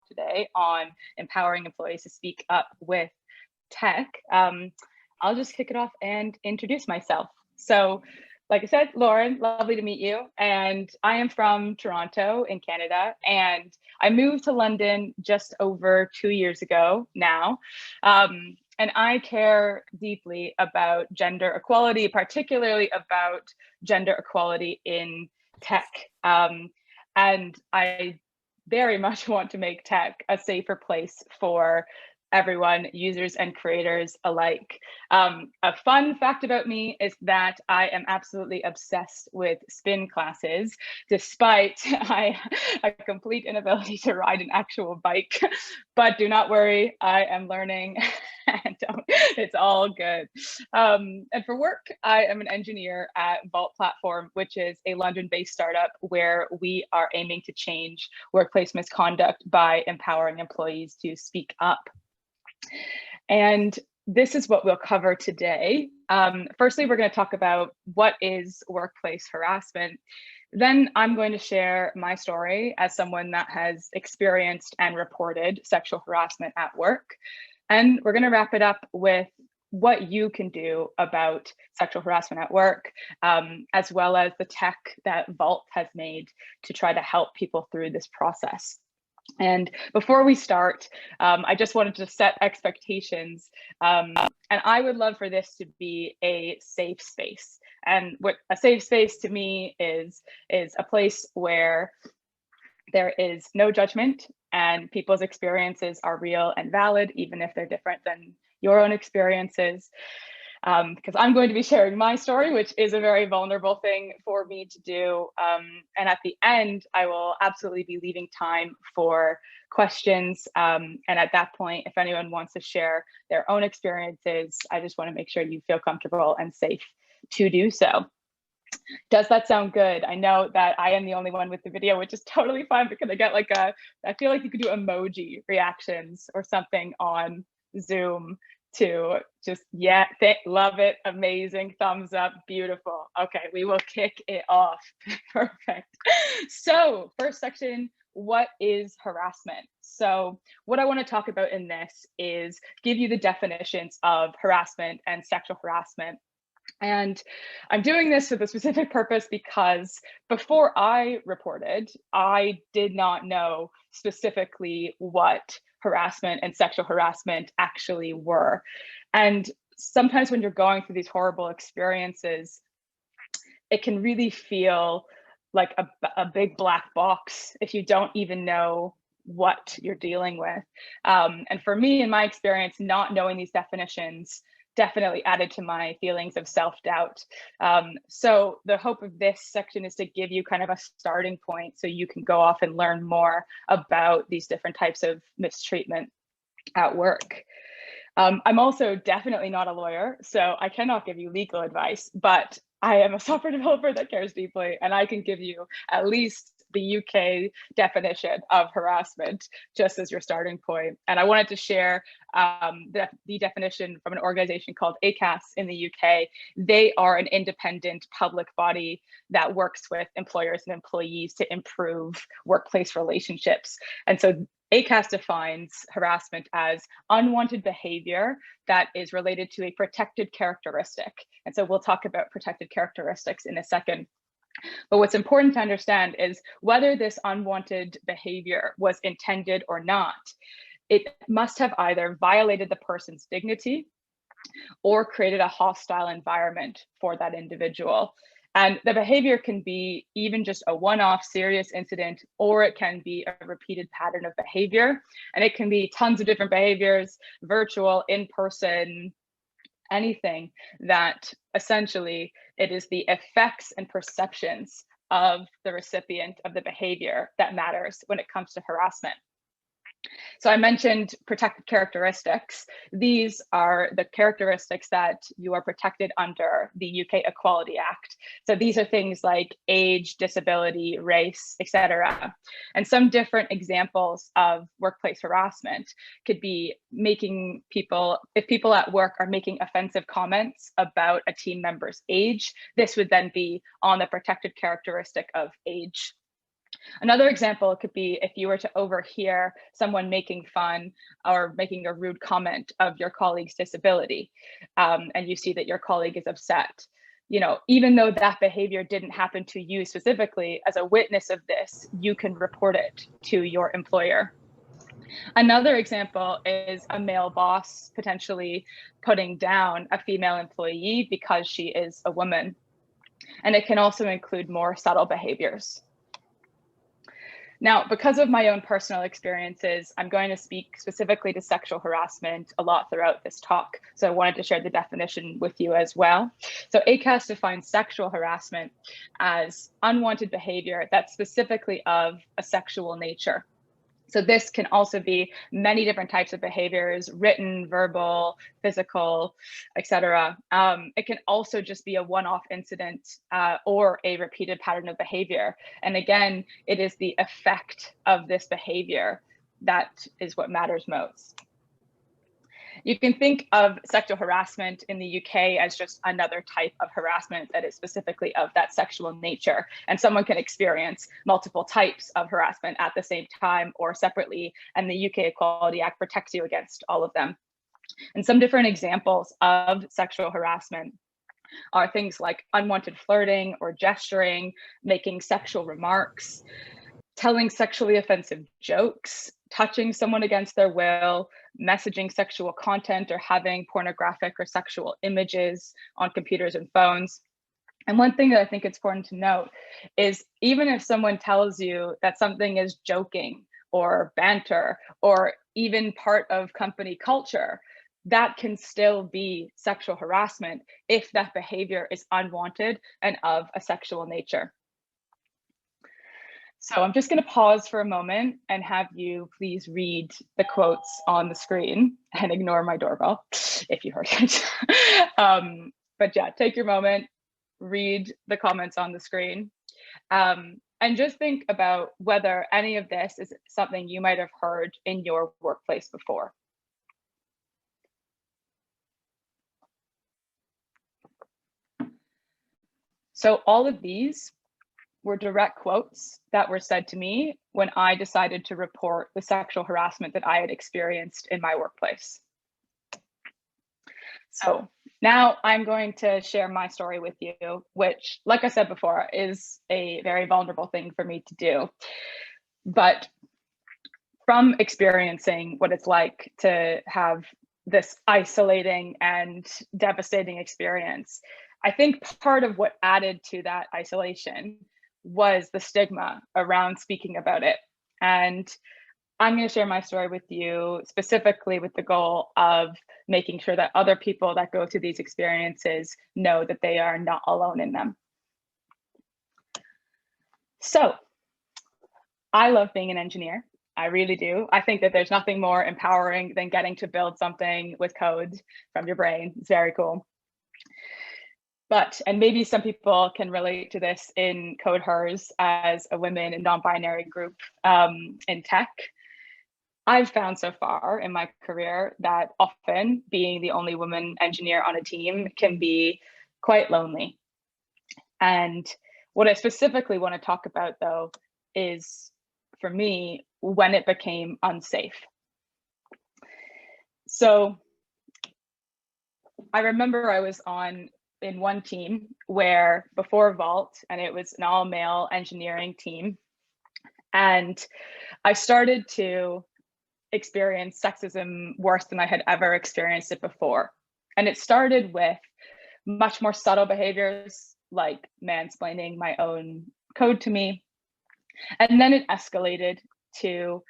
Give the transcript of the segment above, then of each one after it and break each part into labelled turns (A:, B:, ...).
A: today on empowering employees to speak up with tech. I'll just kick it off and introduce myself. So, like I said, Lauren, lovely to meet you. And I am from Toronto in Canada, and I moved to London just over 2 years ago now. And I care deeply about gender equality, particularly about gender equality in tech. And I very much want to make tech a safer place for everyone, users and creators alike. A fun fact about me is that I am absolutely obsessed with spin classes, despite a complete inability to ride an actual bike. But do not worry, I am learning and it's all good. And for work, I am an engineer at Vault Platform, which is a London-based startup where we are aiming to change workplace misconduct by empowering employees to speak up. And this is what we'll cover today. Firstly, we're going to talk about what is workplace harassment. Then I'm going to share my story as someone that has experienced and reported sexual harassment at work. And we're going to wrap it up with what you can do about sexual harassment at work, as well as the tech that Vault has made to try to help people through this process. And before we start, I just wanted to set expectations. And I would love for this to be a safe space. And what a safe space to me is a place where there is no judgment and people's experiences are real and valid, even if they're different than your own experiences. Because I'm going to be sharing my story, which is a very vulnerable thing for me to do. And at the end, I will absolutely be leaving time for questions. And at that point, if anyone wants to share their own experiences, I just want to make sure you feel comfortable and safe to do so. Does that sound good? I know that I am the only one with the video, which is totally fine, because I get like I feel like you could do emoji reactions or something on Zoom to just, yeah, love it, amazing, thumbs up, beautiful. Okay, we will kick it off. Perfect. So first section, what is harassment? So what I want to talk about in this is give you the definitions of harassment and sexual harassment. And I'm doing this for the specific purpose because before I reported, I did not know specifically what harassment and sexual harassment actually were. And sometimes when you're going through these horrible experiences, it can really feel like a big black box if you don't even know what you're dealing with. And for me, in my experience, not knowing these definitions definitely added to my feelings of self-doubt. So the hope of this section is to give you kind of a starting point so you can go off and learn more about these different types of mistreatment at work. I'm also definitely not a lawyer, so I cannot give you legal advice, but I am a software developer that cares deeply, and I can give you at least the UK definition of harassment just as your starting point. And I wanted to share the definition from an organization called ACAS in the UK. They are an independent public body that works with employers and employees to improve workplace relationships. And so ACAS defines harassment as unwanted behavior that is related to a protected characteristic. And so we'll talk about protected characteristics in a second. But what's important to understand is whether this unwanted behavior was intended or not, it must have either violated the person's dignity or created a hostile environment for that individual. And the behavior can be even just a one-off serious incident, or it can be a repeated pattern of behavior. And it can be tons of different behaviors, virtual, in-person, anything that essentially it is the effects and perceptions of the recipient of the behavior that matters when it comes to harassment. So I mentioned protected characteristics. These are the characteristics that you are protected under the UK Equality Act. So these are things like age, disability, race, etc. And some different examples of workplace harassment could be making people, if people at work are making offensive comments about a team member's age, this would then be on the protected characteristic of age. Another example could be if you were to overhear someone making fun or making a rude comment of your colleague's disability, and you see that your colleague is upset. You know, even though that behavior didn't happen to you specifically, as a witness of this, you can report it to your employer. Another example is a male boss potentially putting down a female employee because she is a woman. And it can also include more subtle behaviors. Now, because of my own personal experiences, I'm going to speak specifically to sexual harassment a lot throughout this talk. So I wanted to share the definition with you as well. So ACAS defines sexual harassment as unwanted behavior that's specifically of a sexual nature. So this can also be many different types of behaviors, written, verbal, physical, etc. It can also just be a one-off incident or a repeated pattern of behavior. And again, it is the effect of this behavior that is what matters most. You can think of sexual harassment in the UK as just another type of harassment that is specifically of that sexual nature. And someone can experience multiple types of harassment at the same time or separately, and the UK Equality Act protects you against all of them. And some different examples of sexual harassment are things like unwanted flirting or gesturing, making sexual remarks, telling sexually offensive jokes, touching someone against their will, messaging sexual content, or having pornographic or sexual images on computers and phones. And one thing that I think it's important to note is even if someone tells you that something is joking or banter or even part of company culture, that can still be sexual harassment if that behavior is unwanted and of a sexual nature. So I'm just going to pause for a moment and have you please read the quotes on the screen and ignore my doorbell if you heard it. But yeah, take your moment, read the comments on the screen, and just think about whether any of this is something you might have heard in your workplace before. So all of these were direct quotes that were said to me when I decided to report the sexual harassment that I had experienced in my workplace. So now I'm going to share my story with you, which, like I said before, is a very vulnerable thing for me to do. But from experiencing what it's like to have this isolating and devastating experience, I think part of what added to that isolation was the stigma around speaking about it. And I'm going to share my story with you specifically with the goal of making sure that other people that go through these experiences know that they are not alone in them. So I love being an engineer. I really do. I think that there's nothing more empowering than getting to build something with code from your brain. It's very cool. But, and maybe some people can relate to this in Code Hers as a women and non-binary group in tech. I've found so far in my career that often being the only woman engineer on a team can be quite lonely. And what I specifically want to talk about, though, is for me, when it became unsafe. So I remember I was in one team where before Vault, and it was an all male engineering team. And I started to experience sexism worse than I had ever experienced it before. And it started with much more subtle behaviors like mansplaining my own code to me. And then it escalated to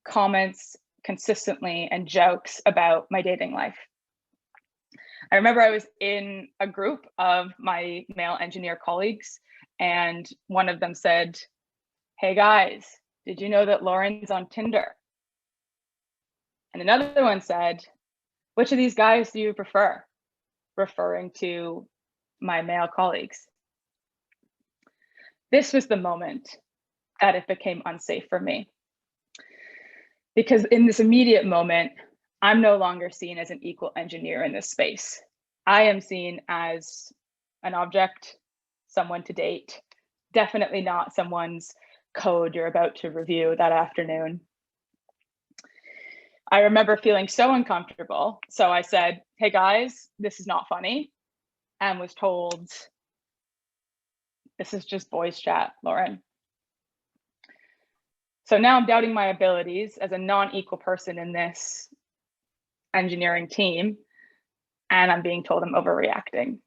A: comments consistently and jokes about my dating life. I remember I was in a group of my male engineer colleagues, and one of them said, "Hey guys, did you know that Lauren's on Tinder?" And another one said, "Which of these guys do you prefer?" referring to my male colleagues. This was the moment that it became unsafe for me. Because in this immediate moment, I'm no longer seen as an equal engineer in this space. I am seen as an object, someone to date, definitely not someone's code you're about to review that afternoon. I remember feeling so uncomfortable. So I said, hey guys, this is not funny, and was told, this is just boys chat, Lauren. So now I'm doubting my abilities as a non-equal person in this engineering team, and I'm being told I'm overreacting.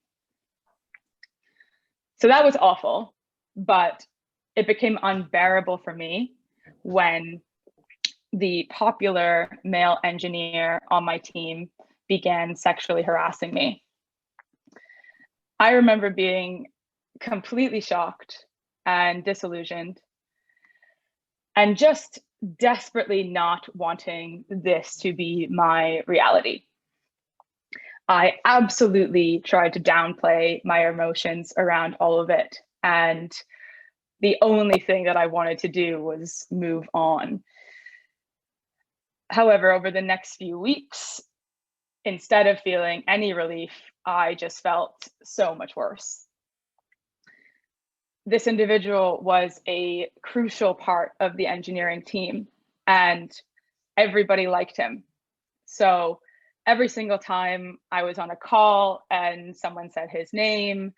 A: So that was awful, but it became unbearable for me when the popular male engineer on my team began sexually harassing me. I remember being completely shocked and disillusioned, and just desperately not wanting this to be my reality. I absolutely tried to downplay my emotions around all of it, and the only thing that I wanted to do was move on. However, over the next few weeks, instead of feeling any relief, I just felt so much worse. This individual was a crucial part of the engineering team, and everybody liked him. So every single time I was on a call and someone said his name,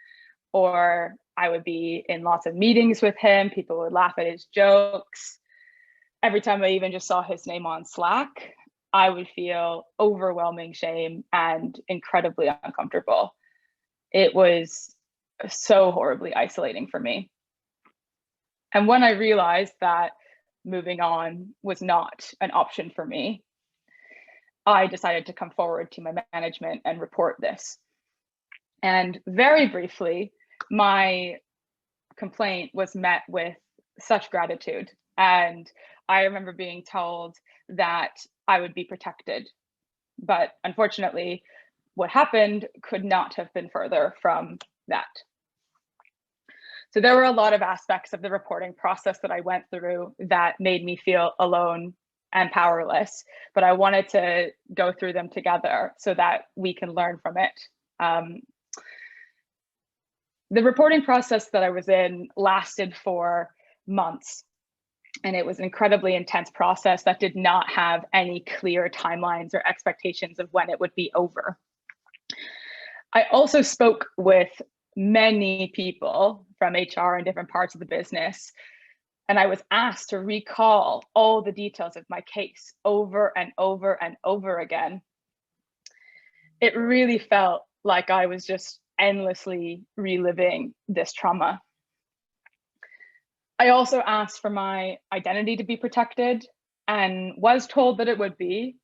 A: or I would be in lots of meetings with him, people would laugh at his jokes. Every time I even just saw his name on Slack, I would feel overwhelming shame and incredibly uncomfortable. It was so horribly isolating for me. And when I realized that moving on was not an option for me, I decided to come forward to my management and report this. And very briefly, my complaint was met with such gratitude. And I remember being told that I would be protected. But unfortunately, what happened could not have been further from that. So there were a lot of aspects of the reporting process that I went through that made me feel alone and powerless, but I wanted to go through them together so that we can learn from it. The reporting process that I was in lasted for months, and it was an incredibly intense process that did not have any clear timelines or expectations of when it would be over. I also spoke with many people from HR in different parts of the business, and I was asked to recall all the details of my case over and over and over again. It really felt like I was just endlessly reliving this trauma. I also asked for my identity to be protected and was told that it would be.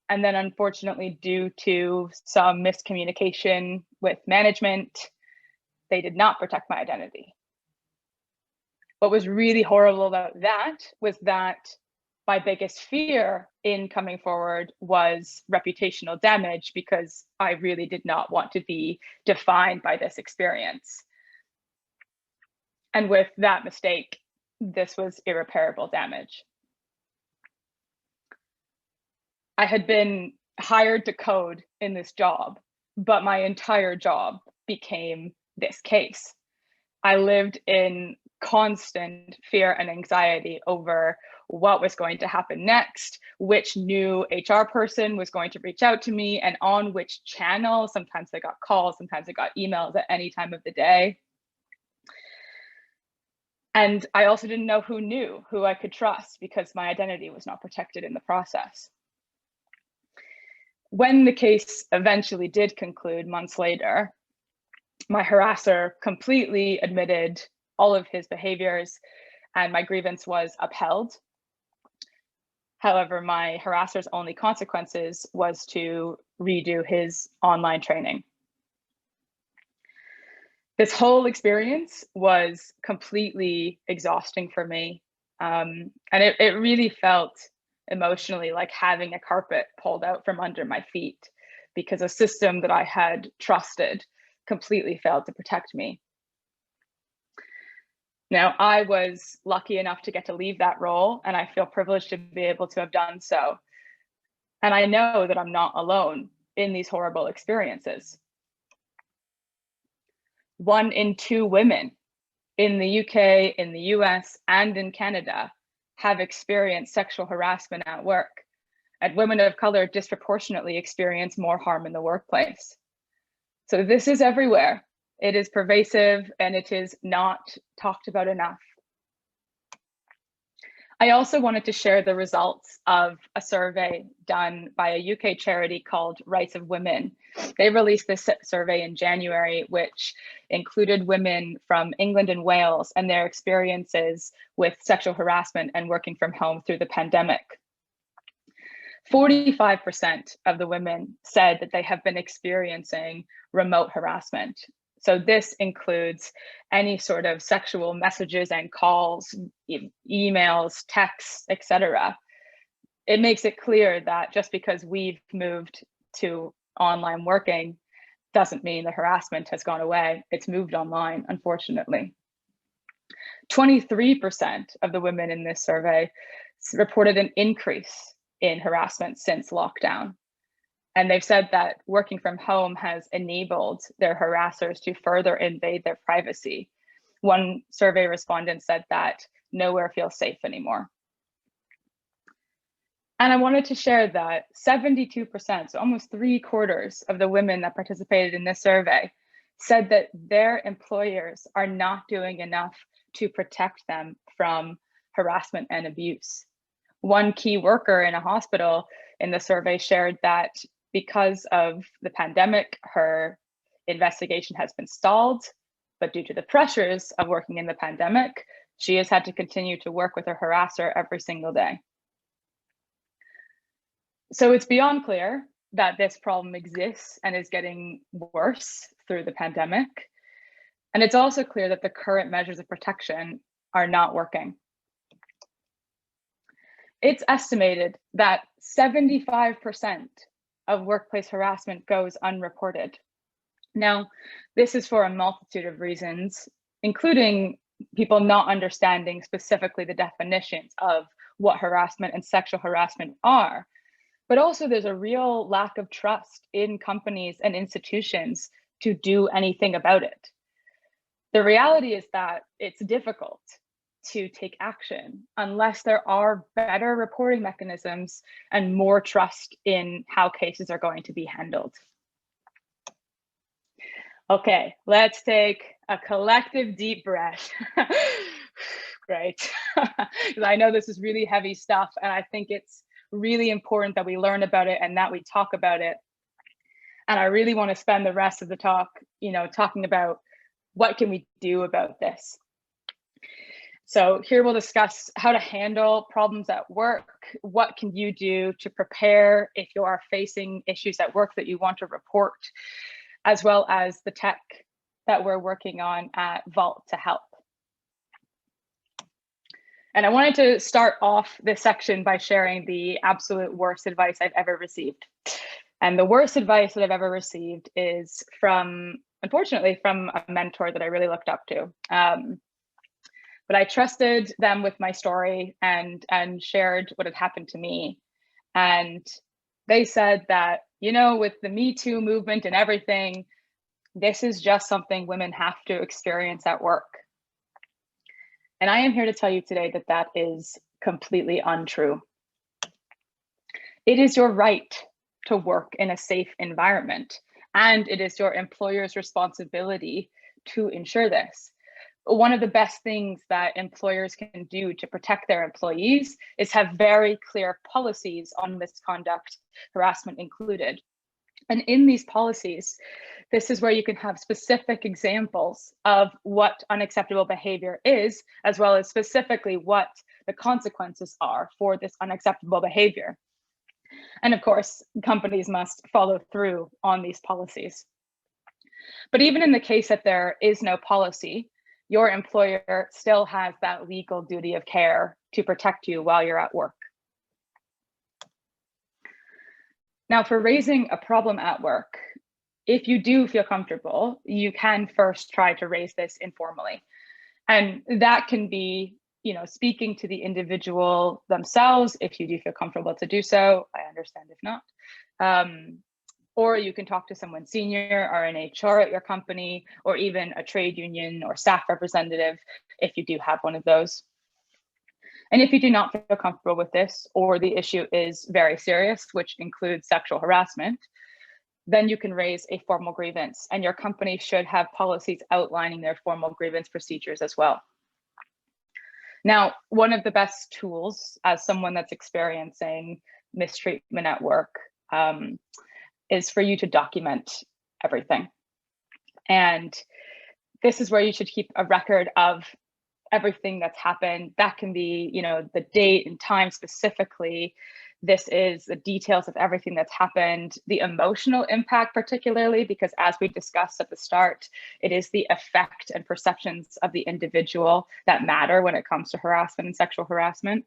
A: And then unfortunately, due to some miscommunication with management, they did not protect my identity. What was really horrible about that was that my biggest fear in coming forward was reputational damage, because I really did not want to be defined by this experience. And with that mistake, this was irreparable damage. I had been hired to code in this job, but my entire job became this case. I lived in constant fear and anxiety over what was going to happen next, which new HR person was going to reach out to me, and on which channel. Sometimes I got calls, sometimes I got emails at any time of the day. And I also didn't know who I could trust, because my identity was not protected in the process. When the case eventually did conclude months later, my harasser completely admitted all of his behaviors, and my grievance was upheld. However, my harasser's only consequences was to redo his online training. This whole experience was completely exhausting for me. And it really felt emotionally like having a carpet pulled out from under my feet, because a system that I had trusted completely failed to protect me. Now, I was lucky enough to get to leave that role, and I feel privileged to be able to have done so. And I know that I'm not alone in these horrible experiences. 1 in 2 women in the UK, in the US, and in Canada have experienced sexual harassment at work, and women of color disproportionately experience more harm in the workplace. So this is everywhere. It is pervasive, and it is not talked about enough. I also wanted to share the results of a survey done by a UK charity called Rights of Women. They released this survey in January, which included women from England and Wales and their experiences with sexual harassment and working from home through the pandemic. 45% of the women said that they have been experiencing remote harassment. So this includes any sort of sexual messages and calls, emails, texts, etc. It makes it clear that just because we've moved to online working doesn't mean the harassment has gone away. It's moved online, unfortunately. 23% of the women in this survey reported an increase in harassment since lockdown. And they've said that working from home has enabled their harassers to further invade their privacy. One survey respondent said that nowhere feels safe anymore. And I wanted to share that 72%, so almost 3/4 of the women that participated in this survey, said that their employers are not doing enough to protect them from harassment and abuse. One key worker in a hospital in the survey shared that because of the pandemic, her investigation has been stalled, but due to the pressures of working in the pandemic, she has had to continue to work with her harasser every single day. So it's beyond clear that this problem exists and is getting worse through the pandemic. And it's also clear that the current measures of protection are not working. It's estimated that 75% of workplace harassment goes unreported. Now, this is for a multitude of reasons, including people not understanding specifically the definitions of what harassment and sexual harassment are. But also there's a real lack of trust in companies and institutions to do anything about it. The reality is that it's difficult to take action unless there are better reporting mechanisms and more trust in how cases are going to be handled. Okay, let's take a collective deep breath. Great, because I know this is really heavy stuff, and I think it's really important that we learn about it and that we talk about it. And I really want to spend the rest of the talk, talking about what can we do about this. So here we'll discuss how to handle problems at work. What can you do to prepare if you are facing issues at work that you want to report, as well as the tech that we're working on at Vault to help. And I wanted to start off this section by sharing the absolute worst advice I've ever received. And the worst advice that I've ever received is unfortunately, from a mentor that I really looked up to. But I trusted them with my story and shared what had happened to me. And they said that, with the Me Too movement and everything, this is just something women have to experience at work. And I am here to tell you today that that is completely untrue. It is your right to work in a safe environment, and it is your employer's responsibility to ensure this. One of the best things that employers can do to protect their employees is have very clear policies on misconduct, harassment included. And in these policies, this is where you can have specific examples of what unacceptable behavior is, as well as specifically what the consequences are for this unacceptable behavior. And of course, companies must follow through on these policies. But even in the case that there is no policy, your employer still has that legal duty of care to protect you while you're at work. Now, for raising a problem at work, if you do feel comfortable, you can first try to raise this informally. And that can be, speaking to the individual themselves, if you do feel comfortable to do so. I understand if not. or you can talk to someone senior or an HR at your company, or even a trade union or staff representative if you do have one of those. And if you do not feel comfortable with this, or the issue is very serious, which includes sexual harassment, then you can raise a formal grievance, and your company should have policies outlining their formal grievance procedures as well. Now, one of the best tools as someone that's experiencing mistreatment at work is for you to document everything. And this is where you should keep a record of everything that's happened. That can be, the date and time specifically. This is the details of everything that's happened, the emotional impact particularly, because as we discussed at the start, it is the effect and perceptions of the individual that matter when it comes to harassment and sexual harassment.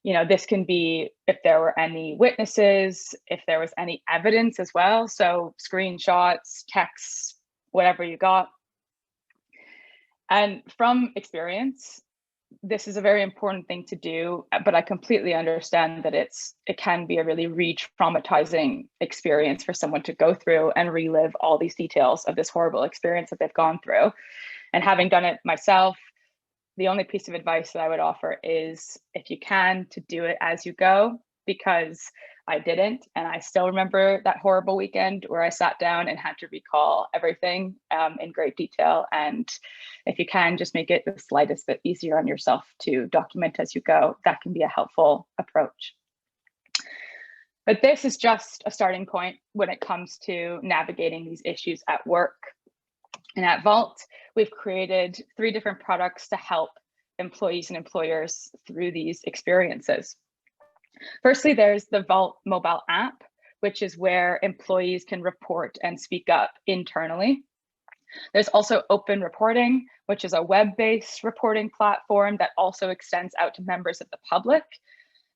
A: This can be if there were any witnesses, if there was any evidence as well. So screenshots, texts, whatever you got. And from experience, this is a very important thing to do, but I completely understand that it can be a really re-traumatizing experience for someone to go through and relive all these details of this horrible experience that they've gone through. And having done it myself, the only piece of advice that I would offer is, if you can, to do it as you go, because I didn't. And I still remember that horrible weekend where I sat down and had to recall everything in great detail. And if you can, just make it the slightest bit easier on yourself to document as you go. That can be a helpful approach. But this is just a starting point when it comes to navigating these issues at work. And at Vault, we've created 3 different products to help employees and employers through these experiences. Firstly, there's the Vault mobile app, which is where employees can report and speak up internally. There's also Open Reporting, which is a web-based reporting platform that also extends out to members of the public.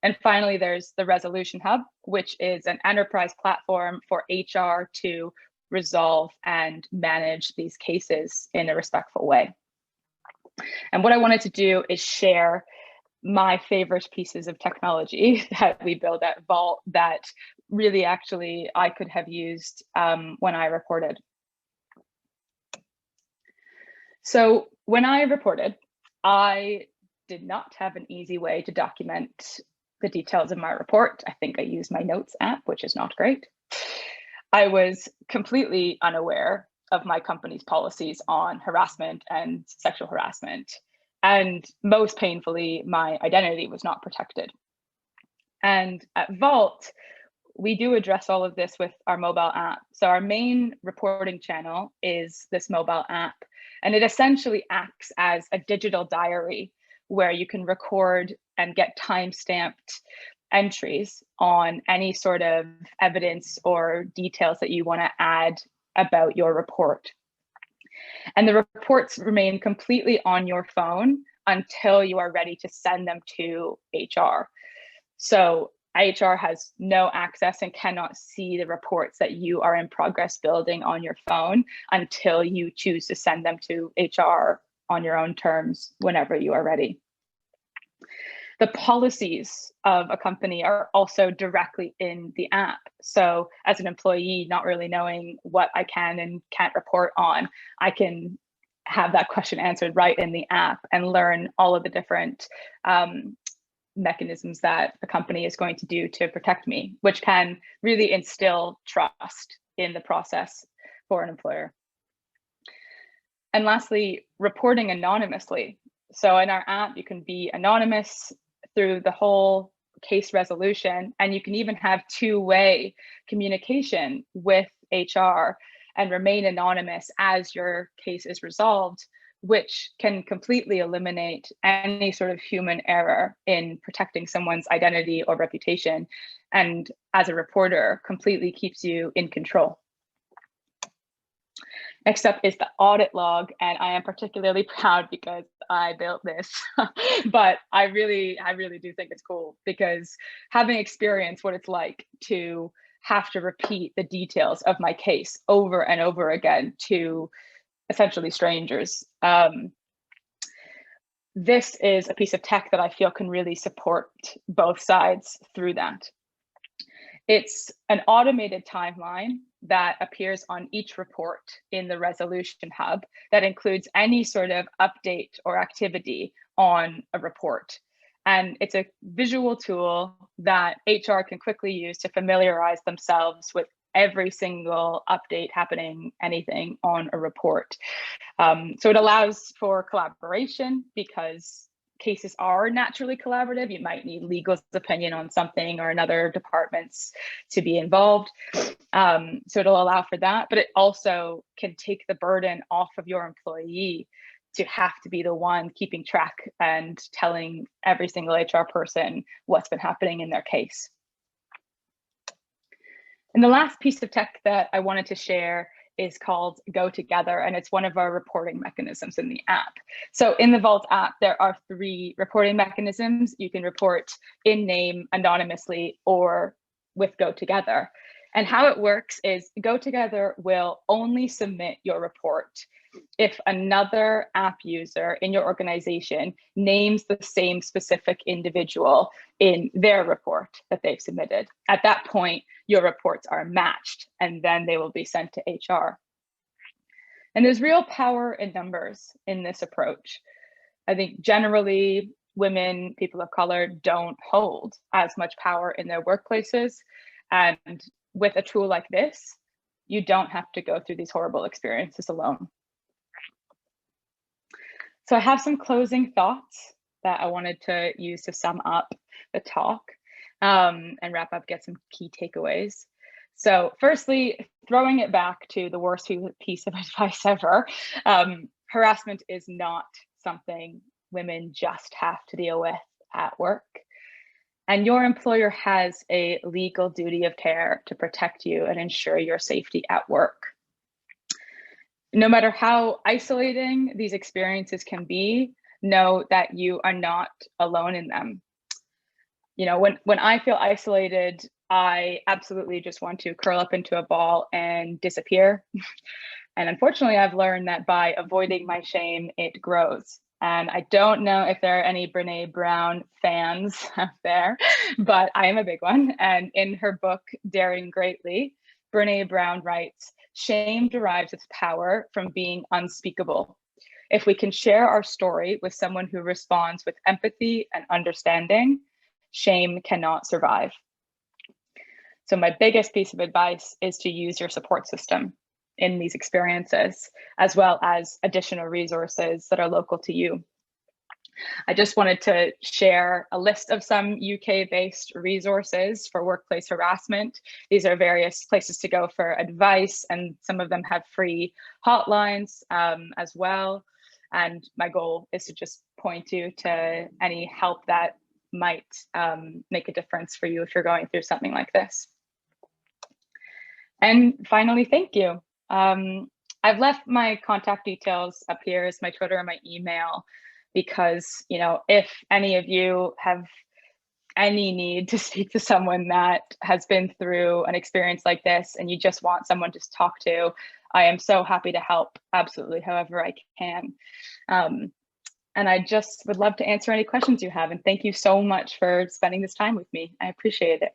A: And finally, there's the Resolution Hub, which is an enterprise platform for HR to resolve and manage these cases in a respectful way. And what I wanted to do is share my favorite pieces of technology that we build at Vault that really actually I could have used when I reported. So when I reported, I did not have an easy way to document the details of my report. I think I used my notes app, which is not great. I was completely unaware of my company's policies on harassment and sexual harassment. And most painfully, my identity was not protected. And at Vault, we do address all of this with our mobile app. So our main reporting channel is this mobile app, and it essentially acts as a digital diary where you can record and get time-stamped entries on any sort of evidence or details that you want to add about your report. And the reports remain completely on your phone until you are ready to send them to HR. So HR has no access and cannot see the reports that you are in progress building on your phone until you choose to send them to HR on your own terms whenever you are ready. The policies of a company are also directly in the app. So as an employee, not really knowing what I can and can't report on, I can have that question answered right in the app and learn all of the different mechanisms that a company is going to do to protect me, which can really instill trust in the process for an employer. And lastly, reporting anonymously. So in our app, you can be anonymous through the whole case resolution, and you can even have two-way communication with HR and remain anonymous as your case is resolved, which can completely eliminate any sort of human error in protecting someone's identity or reputation, and as a reporter, completely keeps you in control. Next up is the audit log, and I am particularly proud because I built this, but I really do think it's cool because having experienced what it's like to have to repeat the details of my case over and over again to essentially strangers, this is a piece of tech that I feel can really support both sides through that. It's an automated timeline that appears on each report in the resolution hub that includes any sort of update or activity on a report. And it's a visual tool that HR can quickly use to familiarize themselves with every single update happening, anything on a report. So it allows for collaboration because cases are naturally collaborative. You might need legal's opinion on something or another department's to be involved. So it'll allow for that, but it also can take the burden off of your employee to have to be the one keeping track and telling every single HR person what's been happening in their case. And the last piece of tech that I wanted to share is called Go Together, and it's one of our reporting mechanisms in the app. So in the Vault app, there are 3 reporting mechanisms. You can report in name, anonymously, or with Go Together. And how it works is Go Together will only submit your report if another app user in your organization names the same specific individual in their report that they've submitted. At that point, your reports are matched, and then they will be sent to HR. And there's real power in numbers in this approach. I think generally women, people of color, don't hold as much power in their workplaces. And with a tool like this, you don't have to go through these horrible experiences alone. So I have some closing thoughts that I wanted to use to sum up the talk and wrap up, get some key takeaways. So firstly, throwing it back to the worst piece of advice ever, harassment is not something women just have to deal with at work. And your employer has a legal duty of care to protect you and ensure your safety at work. No matter how isolating these experiences can be, know that you are not alone in them. You know, when I feel isolated, I absolutely just want to curl up into a ball and disappear. And unfortunately, I've learned that by avoiding my shame, it grows. And I don't know if there are any Brené Brown fans out there, but I am a big one. And in her book, Daring Greatly, Brené Brown writes, "Shame derives its power from being unspeakable. If we can share our story with someone who responds with empathy and understanding, shame cannot survive." So my biggest piece of advice is to use your support system in these experiences, as well as additional resources that are local to you. I just wanted to share a list of some UK-based resources for workplace harassment. These are various places to go for advice, and some of them have free hotlines as well. And my goal is to just point you to any help that might make a difference for you if you're going through something like this. And finally, thank you. I've left my contact details up here as my Twitter and my email, because, you know, if any of you have any need to speak to someone that has been through an experience like this and you just want someone to talk to, I am so happy to help absolutely however I can. And I just would love to answer any questions you have. And thank you so much for spending this time with me. I appreciate it.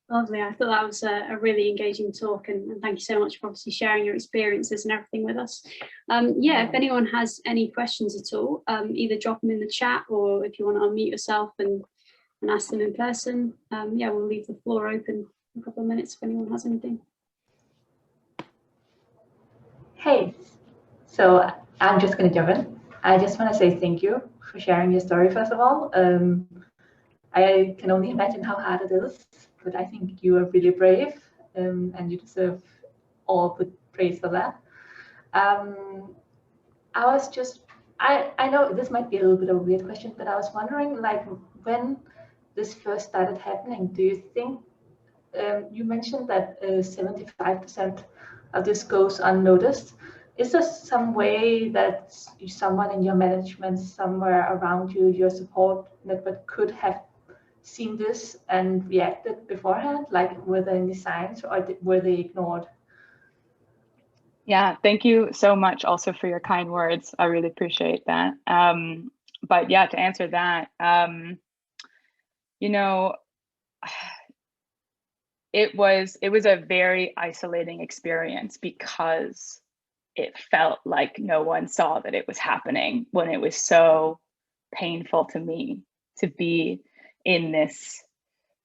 B: Lovely. I thought that was a really engaging talk, and thank you so much for obviously sharing your experiences and everything with us. Yeah, if anyone has any questions at all, either drop them in the chat, or if you want to unmute yourself and ask them in person. Yeah, we'll leave the floor open for a couple of minutes if anyone has anything.
C: Hey, so I'm just going to jump in. I just want to say thank you for sharing your story, first of all. I can only imagine how hard it is, but I think you are really brave, and you deserve all the praise for that. I know this might be a little bit of a weird question, but I was wondering, like, when this first started happening, do you think, you mentioned that 75% of this goes unnoticed. Is there some way that someone in your management, somewhere around you, your support network, could have seen this and reacted beforehand? Like, were there any signs, or were they ignored?
A: Yeah, thank you so much also for your kind words. I really appreciate that. But yeah, to answer that, You know, it was a very isolating experience because it felt like no one saw that it was happening, when it was so painful to me to be in this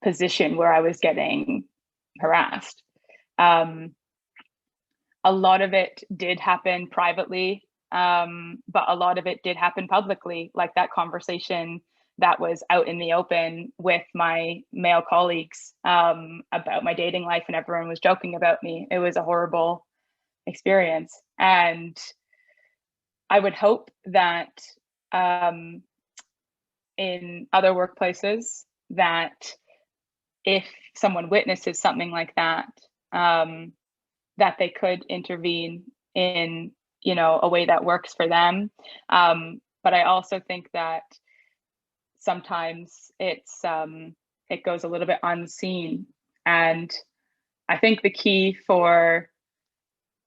A: position where I was getting harassed. A lot of it did happen privately, but a lot of it did happen publicly, like that conversation that was out in the open with my male colleagues about my dating life, and everyone was joking about me. It was a horrible experience. And I would hope that in other workplaces, that if someone witnesses something like that, that they could intervene in, you know, a way that works for them. But I also think that sometimes it goes a little bit unseen. And I think the key for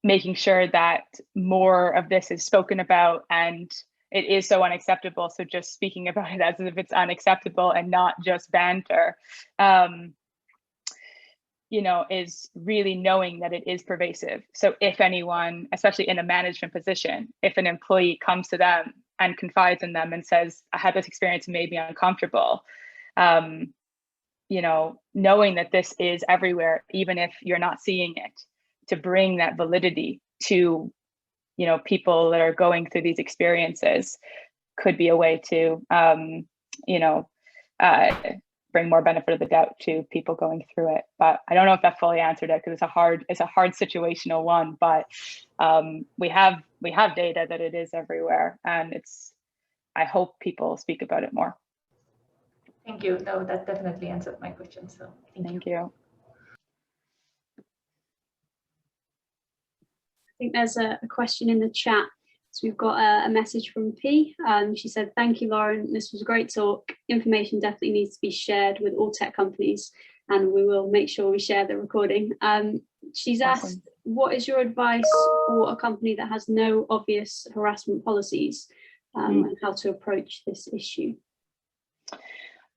A: making sure that more of this is spoken about, and it is so unacceptable, so just speaking about it as if it's unacceptable and not just banter, you know, is really knowing that it is pervasive. So if anyone, especially in a management position, if an employee comes to them and confides in them and says, I had this experience and made me uncomfortable, you know, knowing that this is everywhere, even if you're not seeing it, to bring that validity to, you know, people that are going through these experiences could be a way to, you know, bring more benefit of the doubt to people going through it. But I don't know if that fully answered it, because it's a hard situational one. But we have data that it is everywhere, and I hope people speak about it more.
C: Thank you. No, that definitely answered my question. So thank you.
B: I think there's a question in the chat. So we've got a message from P. She said, thank you, Lauren. This was a great talk. Information definitely needs to be shared with all tech companies, and we will make sure we share the recording. She's asked, what is your advice for a company that has no obvious harassment policies, and how to approach this issue?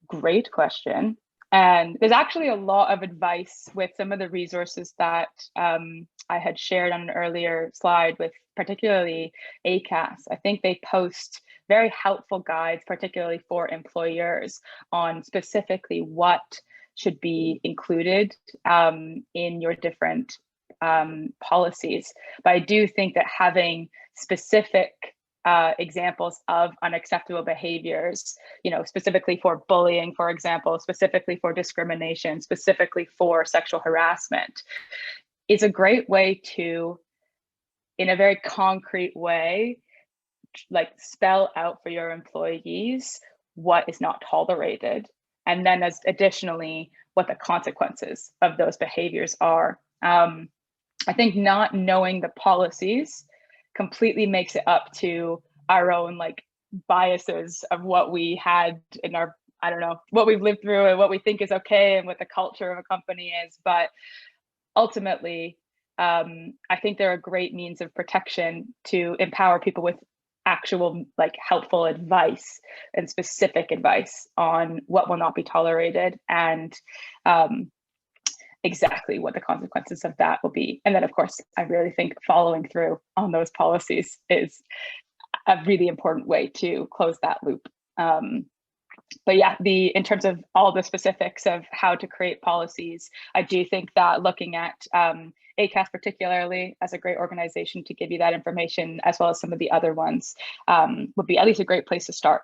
A: Great question. And there's actually a lot of advice with some of the resources that I had shared on an earlier slide, with particularly ACAS. I think they post very helpful guides, particularly for employers, on specifically what should be included in your different policies. But I do think that having specific examples of unacceptable behaviors, you know, specifically for bullying, for example, specifically for discrimination, specifically for sexual harassment, is a great way to, in a very concrete way, like spell out for your employees what is not tolerated, and then as additionally what the consequences of those behaviors are. I think not knowing the policies completely makes it up to our own like biases of what we had in our, I don't know, what we've lived through and what we think is okay and what the culture of a company is. But ultimately, I think they're a great means of protection to empower people with actual like helpful advice and specific advice on what will not be tolerated, and exactly what the consequences of that will be. And then, of course, I really think following through on those policies is a really important way to close that loop. But yeah, in terms of all the specifics of how to create policies, I do think that looking at ACAS particularly as a great organization to give you that information, as well as some of the other ones, would be at least a great place to start.